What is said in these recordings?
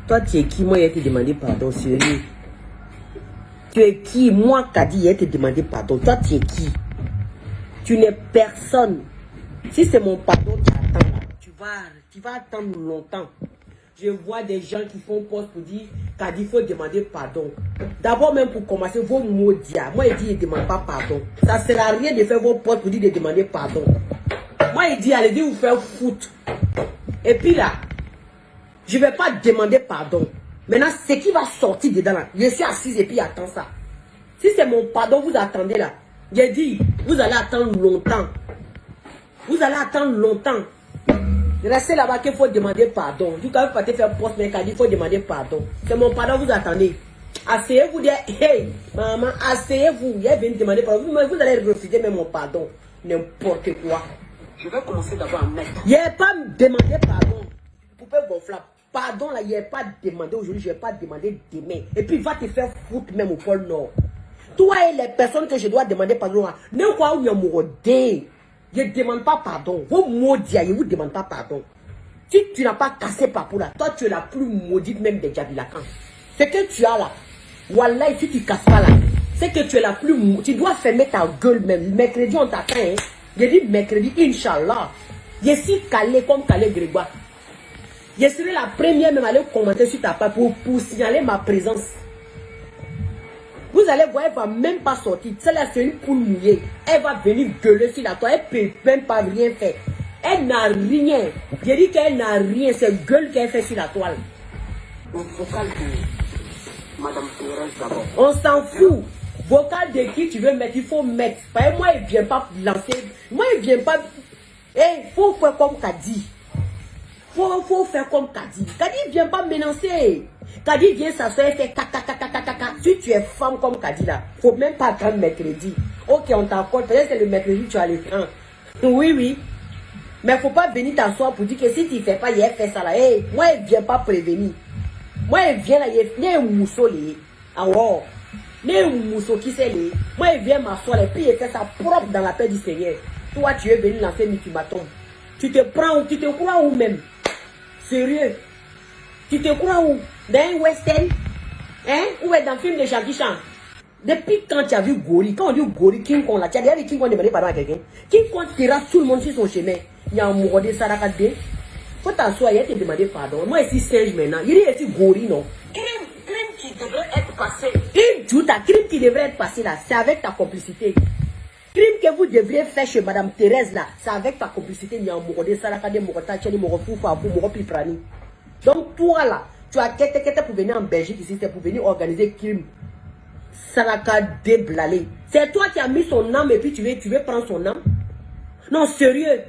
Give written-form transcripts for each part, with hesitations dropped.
Toi, tu es qui? Moi, il te demandé pardon, sérieux. Tu es qui? Moi, Kadi, il te demandé pardon. Toi, tu es qui? Tu n'es personne. Si c'est mon pardon, tu attends là. Tu vas attendre longtemps. Je vois des gens qui font poste pour dire Kadi, il faut demander pardon. D'abord, même pour commencer, vos maudits. Moi, il dit, il ne demande pas pardon. Ça ne sert à rien de faire vos postes pour dire de demander pardon. Moi, il dit, allez vous faire foutre. Et puis là, je ne vais pas demander pardon. Maintenant, ce qui va sortir dedans là, je suis assise et puis j'attends ça. Si c'est mon pardon, vous attendez là. J'ai dit, vous allez attendre longtemps. Vous allez attendre longtemps. Restez là-bas qu'il faut demander pardon. Du coup, quand vous partez faire poste, mais il faut demander pardon. C'est mon pardon, vous attendez. Asseyez-vous, hey, maman, asseyez-vous. Il est venu demander pardon. Vous allez refuser même mon pardon. N'importe quoi. Je vais commencer d'abord à mettre. Il n'y a pas demandé pardon. Poupée gonflable. Pardon, là, il n'y a pas demandé aujourd'hui, je ne vais pas demander demain. Et puis, va te faire foutre même au pôle Nord. Toi et les personnes que je dois demander pardon, ne quoi où il y a morodé. Je ne demande pas pardon. Vous maudits, je ne vous demande pas pardon. Si tu n'as pas cassé papou là, toi tu es la plus maudite même des Djabilakan. Ce que tu as là, voilà, si tu ne casses pas là, c'est que tu es la plus maudite. Tu dois fermer ta gueule même. Mercredi, on t'attend. Hein. Je dis mercredi, Inch'Allah. Je suis calé comme calé Grégoire. Je serai la première même à aller commenter sur ta page pour signaler ma présence. Vous allez voir, elle ne va même pas sortir. Celle-là, c'est une poule mouillée. Elle va venir gueuler sur la toile. Elle ne peut même pas rien faire. Elle n'a rien. Je dis qu'elle n'a rien. C'est gueule qu'elle fait sur la toile. Vocal de Madame Thérèse d'abord. On s'en fout. Vocal de qui tu veux mettre, il faut mettre. Parce que moi, il ne vient pas lancer. Moi, il ne vient pas. Il faut faire comme Kadi. Faut faire comme Kadi. Kadi ne vient pas menacer. Kadi vient s'asseoir et fait caca. Si tu es femme comme Kadi là, faut même pas attendre mercredi. Ok, on t'accorde. Peut-être c'est le mercredi tu as l'écran. Oui. Mais faut pas venir t'asseoir pour dire que si tu ne fais pas, il fait ça là. Hey, moi, il ne vient pas prévenir. Moi, il vient là, il y a un mousseau là. Alors, il y a un mousseau qui s'est là. Moi, il vient m'asseoir et puis il fait ça propre dans la paix du Seigneur. Toi, tu es venu lancer l'ultimatum. Tu te prends où? Tu te crois où même? Sérieux? Tu te crois où? Dans un western? Hein? Ou est dans le film de Jackie Chan? Depuis quand tu as vu Gori? Quand on dit Gori, King Kong là, tu as déjà vu King Kong demander pardon à quelqu'un? King Kong tira tout le monde sur son chemin. Il y a un mouro de Sarakadé. Faut t'asseoir, il a te demander pardon. Moi ici, singe maintenant. Il est ici Gori, non? Crime qui devrait être passé. Crime qui devrait être passé là, c'est avec ta complicité. Crime que vous devriez faire chez Madame Thérèse là, c'est avec ta complicité. Il y a un mouro de Sarakadé, mouro Tacheli, mouro Foufabou, mouro Piprani. Donc toi là, tu as quitté pour venir en Belgique ici, c'est pour venir organiser crime. Saraka déblalé. C'est toi qui as mis son âme et puis tu veux prendre son âme? Non, sérieux.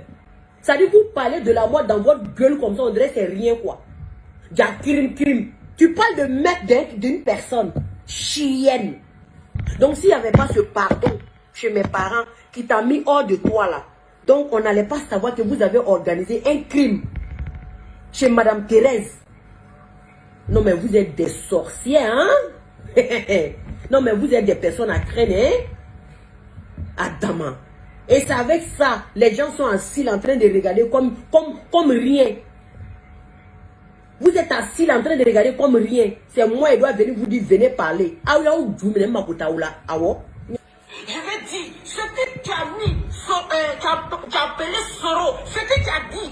Ça dit vous parlez de la mort dans votre gueule comme ça, on dirait c'est rien quoi. Déjà crime. Tu parles de mettre d'une personne chienne. Donc s'il n'y avait pas ce pardon chez mes parents qui t'a mis hors de toi là, donc on n'allait pas savoir que vous avez organisé un crime chez Madame Thérèse. Non mais vous êtes des sorciers, hein? Non mais vous êtes des personnes à traîner, hein? Adama. Et c'est avec ça, les gens sont assis en train de regarder comme rien. Vous êtes assis en train de regarder comme rien. C'est moi qui dois venir vous dire, venez parler. Je vais dire, ce que tu as mis, tu as appelé Soro, ce que tu as dit.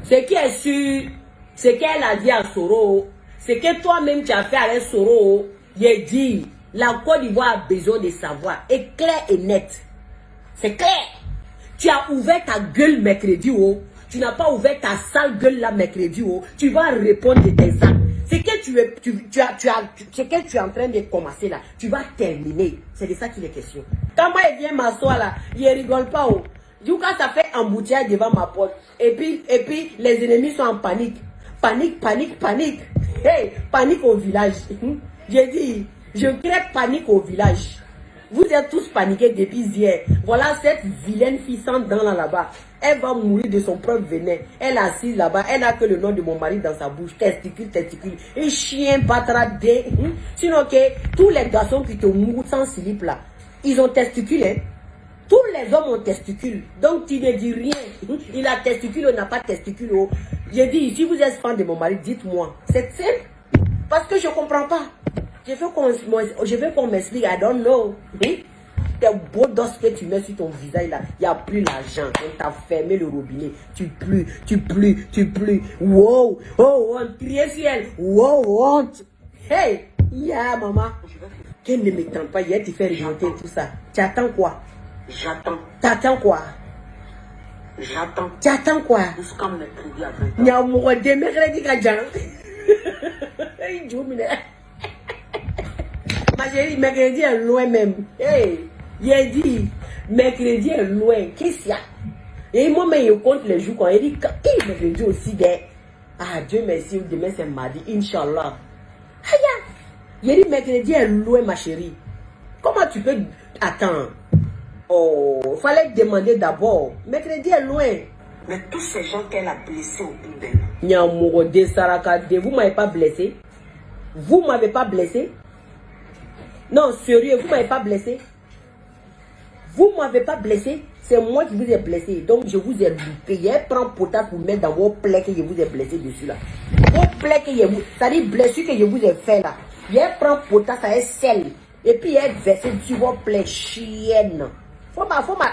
Ce qui est sûr, ce qu'elle a dit à Soro, ce que toi-même tu as fait avec Soro, j'ai dit, la Côte d'Ivoire a besoin de savoir, et clair et net. C'est clair. Tu as ouvert ta gueule mercredi, oh. Tu n'as pas ouvert ta sale gueule là mercredi, oh. Tu vas répondre de tes actes. Ce que ce que tu es en train de commencer là, tu vas terminer. C'est de ça qu'il est question. Quand moi il vient m'asseoir là, il rigole pas, oh. Du coup, ça fait embouteillage devant ma porte. Et puis les ennemis sont en panique. Panique. Hey, panique au village. J'ai dit, je crée panique au village. Vous êtes tous paniqués depuis hier. Voilà cette vilaine fille sans dents là-bas. Elle va mourir de son propre venin. Elle est assise là-bas. Elle n'a que le nom de mon mari dans sa bouche. Testicule. Un chien patradé. Sinon que tous les garçons qui te mourent sans slip là, ils ont testicule. Hein? Tous les hommes ont testicule. Donc tu ne dis rien. Il a testicule ou n'a pas testicule. Oh. J'ai dit, si vous êtes fan de mon mari, dites-moi. C'est simple. Parce que je ne comprends pas. Je veux qu'on m'explique. I don't know. Tes beaux dos que tu mets sur ton visage là, il n'y a plus l'argent. On t'a fermé le robinet. Tu plues. Wow. Oh, on crie sur elle. Wow, honte. Hey, yeah, maman. Qu'elle ne m'étend pas. Hier, tu fais remonter tout ça. Tu attends quoi? J'attends. T'attends quoi? J'attends. Tu attends quoi? Jusqu'à mercredi à 20h. Il y a un mot de mercredi gadjan. Ma chérie, mercredi est loin même. Hey, il dit, mercredi est loin. Qu'est-ce qu'il y a? Et moi-même, je compte les jours quand il dit, mercredi aussi, ah, Dieu merci, demain c'est mardi, Inch'Allah. Il dit, mercredi est loin, ma chérie. Comment tu peux attendre? Oh, fallait demander d'abord. Mercredi est loin. Mais tous ces gens qu'elle a blessés autour d'elle. Nyamurode Sarakade, vous ne m'avez pas blessé? Vous ne m'avez pas blessé? Non, sérieux, vous ne m'avez pas blessé? Vous ne m'avez pas blessé? C'est moi qui vous ai blessé. Donc je vous ai loupé. Je prends potage pour mettre dans vos plaies que je vous ai blessé dessus là. Vos plaies que je vous... C'est-à-dire blessure que je vous ai fait là. Je prends potage, ça est sel. Et puis il versé sur vos plaies chiennes.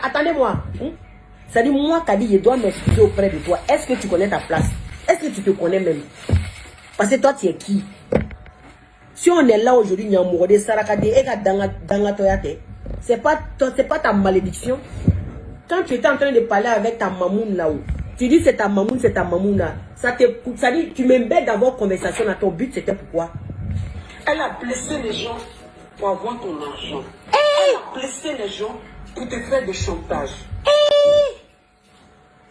Attendez-moi. C'est-à-dire moi, Kadi, je dois m'excuser auprès de toi. Est-ce que tu connais ta place? Est-ce que tu te connais même? Parce que toi, tu es qui? Si on est là aujourd'hui, c'est pas ta malédiction. Quand tu étais en train de parler avec ta mamoun là-haut, tu dis c'est ta mamoun là. Ça dit, tu m'embêtes d'avoir conversation là. Ton but c'était pourquoi? Elle a blessé les gens pour avoir ton argent. Elle a blessé les gens pour te faire des chantages.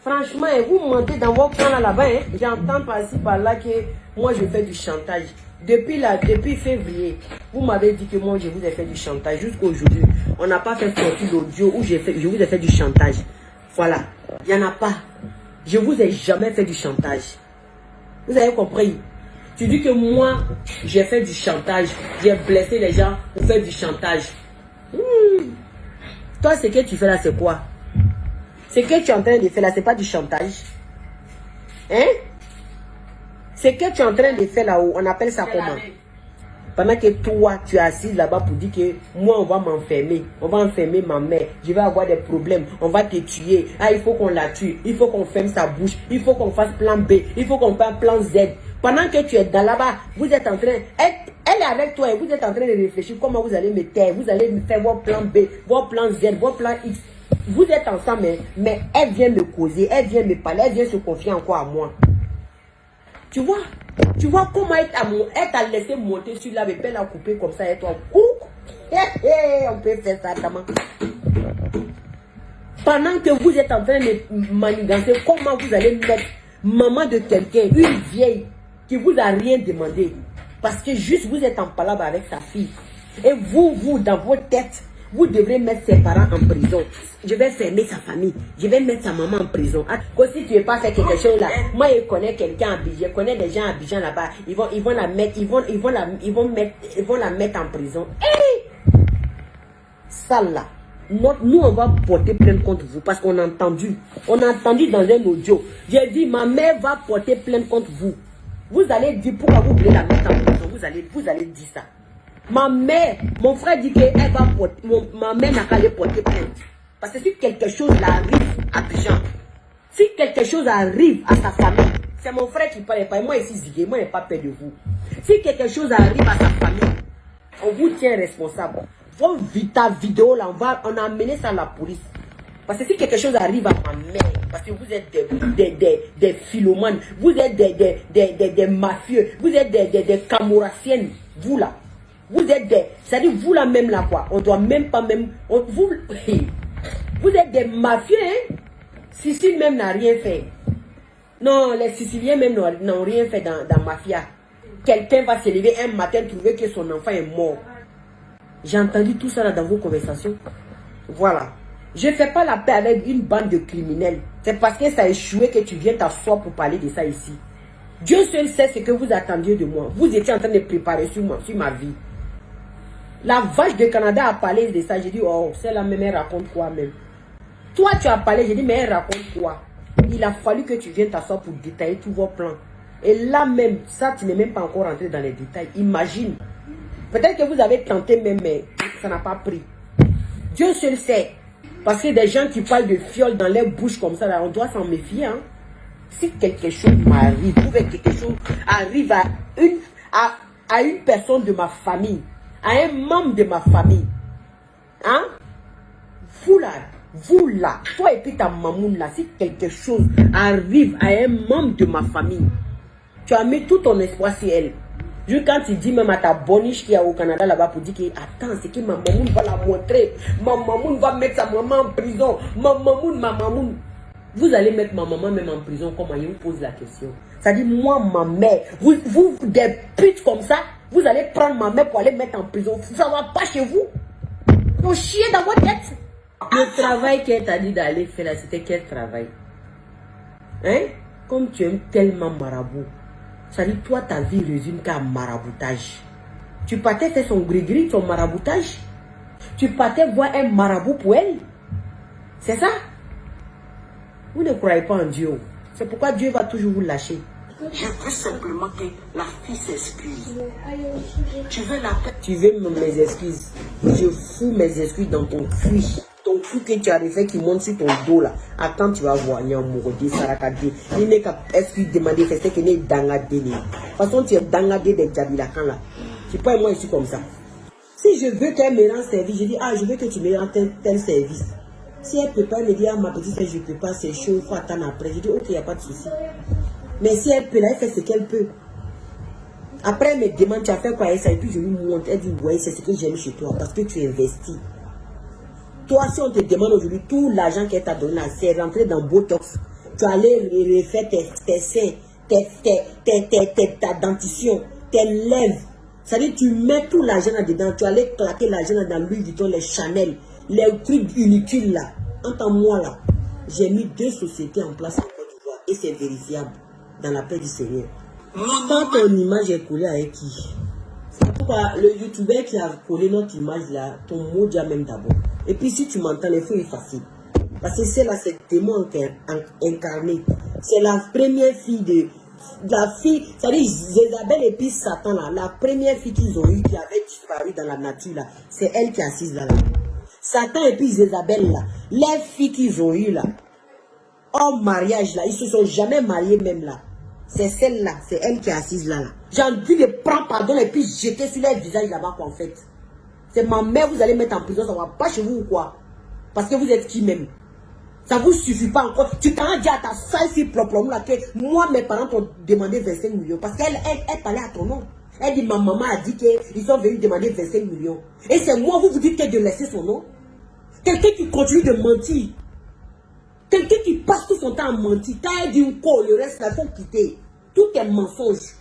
Franchement, vous mentez dans vos plans là-bas. J'entends par-ci par-là que moi je fais du chantage. Depuis février, vous m'avez dit que moi je vous ai fait du chantage. Jusqu'aujourd'hui, on n'a pas fait sortir l'audio où je vous ai fait du chantage. Voilà, il n'y en a pas. Je vous ai jamais fait du chantage. Vous avez compris? Tu dis que moi, j'ai fait du chantage. J'ai blessé les gens pour faire du chantage. Toi, ce que tu fais là, c'est quoi? Ce que tu es en train de faire là, c'est pas du chantage. Hein? Ce que tu es en train de faire là-haut, on appelle ça comment? Pendant que toi, tu es assis là-bas pour dire que moi, on va m'enfermer. On va enfermer ma mère. Je vais avoir des problèmes. On va te tuer. Ah, il faut qu'on la tue. Il faut qu'on ferme sa bouche. Il faut qu'on fasse plan B. Il faut qu'on fasse plan Z. Pendant que tu es dans là-bas, vous êtes en train... Elle est avec toi et vous êtes en train de réfléchir comment vous allez me taire. Vous allez me faire vos plans B, vos plans Z, vos plans X. Vous êtes ensemble, mais elle vient me causer. Elle vient me parler. Elle vient se confier encore à moi. Tu vois comment elle t'a laissé monter sur la bébé, la couper comme ça et toi. On peut faire ça, maman. Pendant que vous êtes en train de manigancer, comment vous allez mettre maman de quelqu'un, une vieille, qui vous a rien demandé. Parce que juste vous êtes en palabre avec sa fille. Et vous, dans votre tête, vous devrez mettre ses parents en prison. Je vais fermer sa famille. Je vais mettre sa maman en prison. Comme si tu n'es pas fait quelque chose là. Moi, je connais quelqu'un à Abidjan. Je connais des gens à Abidjan là-bas. Ils vont la mettre en prison. Hey! Ça là. Nous, on va porter plainte contre vous. Parce qu'on a entendu. On a entendu dans un audio. J'ai dit, ma mère va porter plainte contre vous. Vous allez dire pourquoi vous voulez la mettre en prison. Vous allez dire ça. Ma mère, mon frère dit qu'elle va porter, ma mère n'a qu'à aller porter plainte. Parce que si quelque chose arrive à Bijan, si quelque chose arrive à sa famille, c'est mon frère qui parle, pas moi ici, Zigué, moi je n'ai pas peur de vous. Si quelque chose arrive à sa famille, on vous tient responsable. Ta vidéo là, on a amené ça à la police. Parce que si quelque chose arrive à ma mère, parce que vous êtes des philomanes, vous êtes des mafieux, vous êtes des camourassiennes, vous là. Vous êtes c'est-à-dire vous là même là quoi. On doit même pas vous êtes des mafieux, hein? Sicile même n'a rien fait. Non, les Siciliens même n'ont rien fait dans mafia. Quelqu'un va se lever un matin trouver que son enfant est mort. J'ai entendu tout ça là dans vos conversations. Voilà. Je ne fais pas la paix avec une bande de criminels. C'est parce que ça a échoué que tu viens t'asseoir pour parler de ça ici. Dieu seul sait ce que vous attendiez de moi. Vous étiez en train de préparer sur ma vie. La vache de Canada a parlé de ça. J'ai dit, oh, celle-là même, elle raconte quoi même? Toi, tu as parlé, j'ai dit, mais elle raconte quoi? Il a fallu que tu viennes t'asseoir pour détailler tous vos plans. Et là même, ça, tu n'es même pas encore rentré dans les détails. Imagine. Peut-être que vous avez tenté même, mais ça n'a pas pris. Dieu seul sait. Parce que des gens qui parlent de fiole dans leur bouche comme ça, là, on doit s'en méfier. Hein. Si quelque chose m'arrive, ou quelque chose arrive à une personne de ma famille, à un membre de ma famille, hein, vous là, toi et puis ta mamoun là, si quelque chose arrive à un membre de ma famille, tu as mis tout ton espoir sur elle. Juste quand tu dis même à ta boniche qui est au Canada là-bas pour dire que attends, c'est que ma mamoun va la montrer, ma mamoun va mettre sa maman en prison, ma mamoun. Vous allez mettre ma maman même en prison, comment il vous pose la question. Ça dit moi, ma mère, vous des putes comme ça, vous allez prendre ma mère pour aller mettre en prison. Ça va pas chez vous. Vous chiez dans votre tête. Le travail qu'elle t'a dit d'aller faire là, c'était quel travail? Hein? Comme tu aimes tellement marabout. Ça dit toi, ta vie résume qu'à maraboutage. Tu partais faire son gris-gris, son maraboutage. Tu partais voir un marabout pour elle. C'est ça? Vous ne croyez pas en Dieu. C'est pourquoi Dieu va toujours vous lâcher. Je veux simplement que la fille s'excuse. Tu veux la paix. Tu veux mes excuses. Je fous mes excuses dans ton cul. Ton cul que tu as fait qui monte sur ton dos là. Attends, tu vas voir. Il y a un mourodi, sarakadi. Il n'est qu'à excuse demander que c'est qu'il est dangadé. De toute façon, tu es dangadé des Jabilakan là. Tu peux moi ici comme ça. Si je veux qu'elle me rende service, je dis, ah, je veux que tu me rendes tel service. Si elle ne peut pas me dire, ah, ma petite soeur, je ne peux pas, c'est chaud, il faut attendre après. Je dis, ok, il n'y a pas de souci. Mais si elle peut, là, elle fait ce qu'elle peut. Après, elle me demande, tu as fait quoi avec ça? Et puis je lui montre. Elle dit, ouais, c'est ce que j'aime chez toi, parce que tu investis. Toi, si on te demande aujourd'hui, tout l'argent qu'elle t'a donné là, c'est rentré dans Botox. Tu allais refaire tes seins, ta dentition, tes lèvres. C'est-à-dire, tu mets tout l'argent là-dedans. Tu allais claquer l'argent là dans Louis Vuitton, les Chanel, les trucs inutiles là. Entends-moi là. J'ai mis 2 sociétés en place en Côte d'Ivoire et c'est vérifiable dans la paix du Seigneur. Quand ton image est collée avec qui? C'est pourquoi le youtubeur qui a collé notre image là, ton mot dit même d'abord. Et puis si tu m'entends, les feux est facile. Parce que c'est là, c'est démon incarné. C'est la première fille de... La fille, c'est-à-dire Jézabel et puis Satan là, la première fille qu'ils ont eue qui avait disparu dans la nature là, c'est elle qui est assise là. Satan et puis Jézabel là, les filles qu'ils ont eues là, en mariage là, ils se sont jamais mariés même là. C'est celle-là, c'est elle qui est assise là. J'ai envie de prendre pardon et puis jeter sur leur visage là-bas en fait. C'est ma mère, vous allez mettre en prison, ça va pas chez vous ou quoi? Parce que vous êtes qui même? Ça vous suffit pas encore. Tu t'en dis à ta sale fille propre là que moi, mes parents t'ont demandé 25 millions. Parce qu'elle parlait à ton nom. Elle dit, ma maman a dit qu'ils sont venus demander 25 millions. Et c'est moi, vous dites que de laisser son nom. Quelqu'un qui continue de mentir. Quelqu'un qui passe tout son temps à mentir. Quand elle dit une call, le reste, il faut quitter. Tout est mensonge.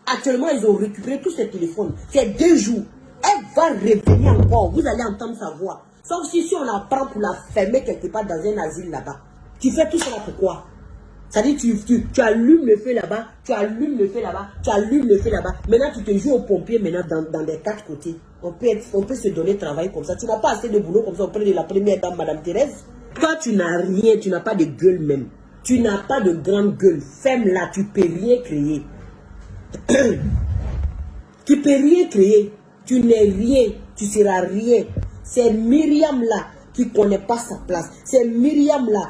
Actuellement, ils ont récupéré tous ses téléphones. C'est 2 jours. Elle va revenir encore. Vous allez entendre sa voix. Sauf si on la prend pour la fermer quelque part dans un asile là-bas. Tu fais tout ça pourquoi? C'est-à-dire tu allumes le feu là-bas, tu allumes le feu là-bas, tu allumes le feu là-bas. Maintenant, tu te joues au pompier maintenant dans les 4 côtés. On peut se donner travail comme ça. Tu n'as pas assez de boulot comme ça auprès de la première dame, Madame Thérèse. Toi, tu n'as rien, tu n'as pas de gueule même. Tu n'as pas de grande gueule. Ferme-la, tu peux rien créer. Tu peux rien créer. Tu n'es rien, tu seras rien. C'est Myriam là qui ne connaît pas sa place. C'est Myriam là,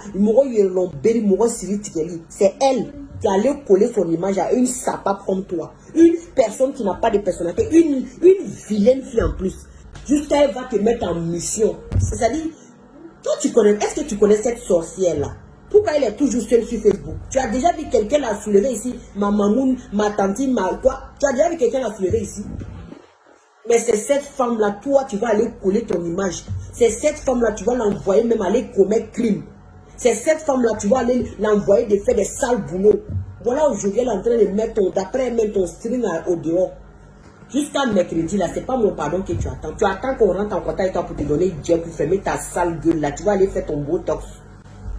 c'est elle qui allait coller son image à une sapape comme toi. Une personne qui n'a pas de personnalité, une vilaine fille en plus. Jusqu'à elle va te mettre en mission. C'est-à-dire, toi tu connais, est-ce que tu connais cette sorcière là? Pourquoi elle est toujours seule sur Facebook? Tu as déjà vu quelqu'un la soulever ici? Ma mamoun, ma tante, quoi? Tu as déjà vu quelqu'un la soulever ici? Mais c'est cette femme-là, toi, tu vas aller coller ton image. C'est cette femme-là, tu vas l'envoyer même aller commettre crime. C'est cette femme-là, tu vas aller l'envoyer de faire des sales boulots. Voilà, aujourd'hui, elle est en train de mettre d'après même ton string au dehors. Jusqu'à mercredi, là, c'est pas mon pardon que tu attends. Tu attends qu'on rentre en contact avec toi pour te donner Dieu, pour fermer ta sale gueule, là. Tu vas aller faire ton botox.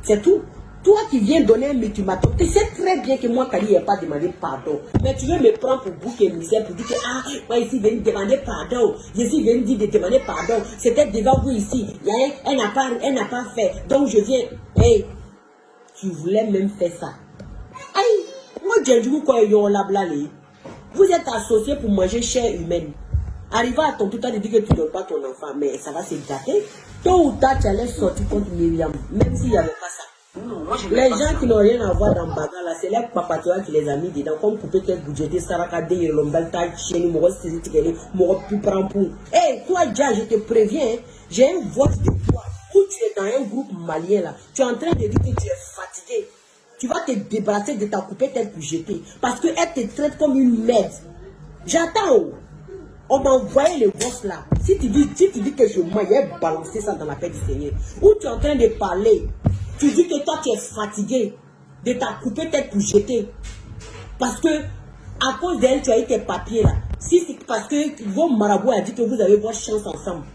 C'est tout. Toi qui viens donner un ultimatum, tu sais très bien que moi, Kali, n'ai pas demandé pardon. Mais tu veux me prendre pour bouc et misère pour dire que, ah, moi ici, je viens demander pardon. Je suis venu dire de demander pardon. C'était devant vous ici. Elle n'a pas fait. Donc je viens. Hey, tu voulais même faire ça. Aïe, moi, Vous êtes associés pour manger chair humaine. Arrivé à ton tour, tu dis que tu ne donnes pas ton enfant, mais ça va se gâter. Tôt ou tard, tu allais sortir contre Myriam, même s'il n'y avait pas ça. Non, moi, je Les gens qui n'ont rien à voir dans Baga, là, c'est les papatois qui les a mis dedans, comme couper tes budgets, Sarakade, Lombal, Tacheni, Moro, Siritikele, Moro, Puprampou. Hé, toi, déjà, je te préviens, j'ai un vote de toi, où tu es dans un groupe malien, là. Tu es en train de dire que tu es fatigué. Tu vas te débarrasser de ta coupée tête pour jeter. Parce qu'elle te traite comme une merde. J'attends. On m'a envoyé les gosses là. Si tu dis que je mens, il y a balancé ça dans la paix du Seigneur. Ou tu es en train de parler. Tu dis que toi tu es fatigué de ta coupée tête pour jeter. Parce que à cause d'elle, tu as eu tes papiers là. Si c'est parce que votre marabout a dit que vous avez votre chance ensemble.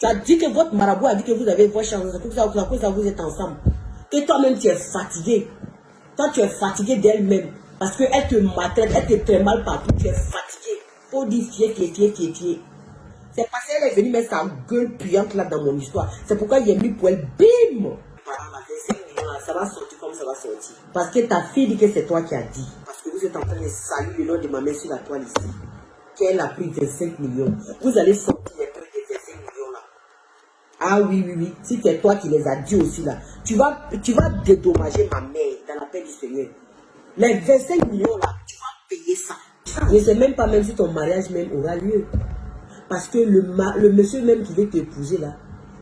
Tu as dit que votre marabout a dit que vous avez votre chance ensemble. C'est pour ça que vous êtes ensemble. Et toi-même tu es fatigué. Toi tu es fatigué d'elle-même. Parce qu'elle te maltraite, elle te traite mal partout. Tu es fatigué. Pour dire fier. C'est parce qu'elle est venue mettre sa gueule puante là dans mon histoire. C'est pourquoi il est mis pour elle. Bim! Ça va sortir comme ça va sortir. Parce que ta fille dit que c'est toi qui as dit. Parce que vous êtes en train de saluer le nom de ma mère sur la toile ici. Qu'elle a pris 25 millions. Vous allez sortir les trucs de 25 millions là. Ah oui. Si c'est toi qui les as dit aussi là. Tu vas dédommager ma mère dans la paix du Seigneur. Les 25 millions là, tu vas payer ça. Je ne sais même pas même si ton mariage même aura lieu. Parce que le monsieur même qui veut t'épouser là,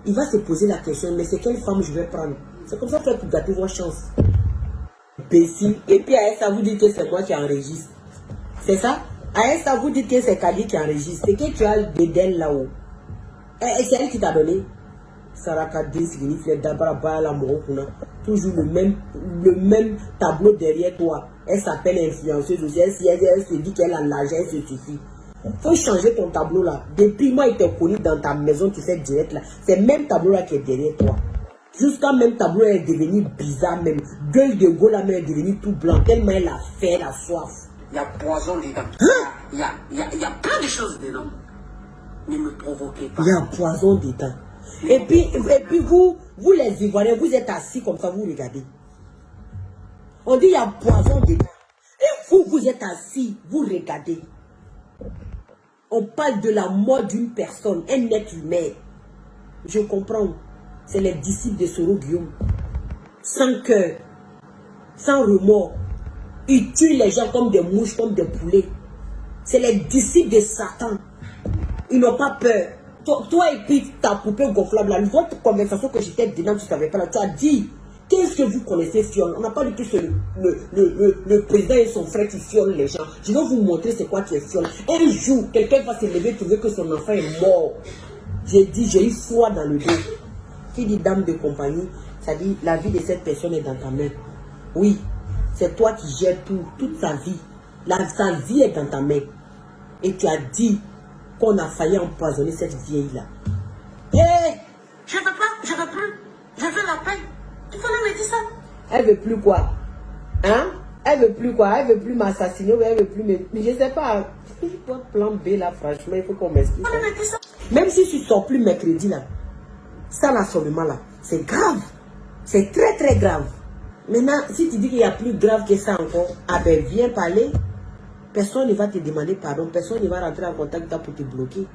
il va se poser la question, mais c'est quelle femme je vais prendre? C'est comme ça que pour gâter vos chances. Imbécile. Et puis à ça vous dites que c'est moi qui enregistre. C'est ça? À ça vous dites que c'est Kali qui enregistre. C'est que tu as le d'elle là-haut. Et c'est elle qui t'a donné. Sarakade signifie d'abord la morocuna. Toujours le même tableau derrière toi. Elle s'appelle influenceuse aussi. Elle se dit qu'elle a l'argent, elle se suffit. Faut changer ton tableau là. Depuis moi, il t'a connu dans ta maison, tu fais direct là. C'est le même tableau là qui est derrière toi. Jusqu'à même tableau est devenu bizarre même. Gueule de Gaulle là est devenu tout blanc. Tellement elle a fait la soif. Il y a poison dedans. Il y a plein de choses dedans. Ne me provoquez pas. Il y a poison dedans. Et puis vous les Ivoiriens, vous êtes assis comme ça, vous regardez. On dit il y a poison dedans. Et vous êtes assis, vous regardez. On parle de la mort d'une personne, un être humain. Je comprends. C'est les disciples de Soro Guillaume. Sans cœur, sans remords. Ils tuent les gens comme des mouches, comme des poulets. C'est les disciples de Satan. Ils n'ont pas peur. Toi et puis ta poupée gonflable, là, votre conversation que j'étais dedans, tu ne savais pas là, tu as dit, qu'est-ce que vous connaissez Fiole? On n'a pas dit que c'est le président et son frère qui fiolent les gens. Je vais vous montrer c'est quoi qui est Fiole. Un jour, quelqu'un va se lever, trouver que son enfant est mort. J'ai dit, j'ai eu foi dans le dos. Qui dit dame de compagnie, ça dit la vie de cette personne est dans ta main. Oui, c'est toi qui gères tout, toute sa vie. Sa vie est dans ta main. Et tu as dit qu'on a failli empoisonner cette vieille-là. Hé! Je ne veux pas, je veux plus. Je veux la paix. Tu connais me dire ça? Elle veut plus quoi? Hein? Elle veut plus quoi? Elle veut plus m'assassiner ou elle veut plus me... Mais je sais pas. Plan B là, franchement, il faut qu'on m'explique. Même si tu sors plus mercredi là, ça là seulement là, c'est grave. C'est très très grave. Maintenant, si tu dis qu'il y a plus grave que ça encore, ah ben viens parler. Personne ne va te demander pardon. Personne ne va rentrer en contact pour te bloquer.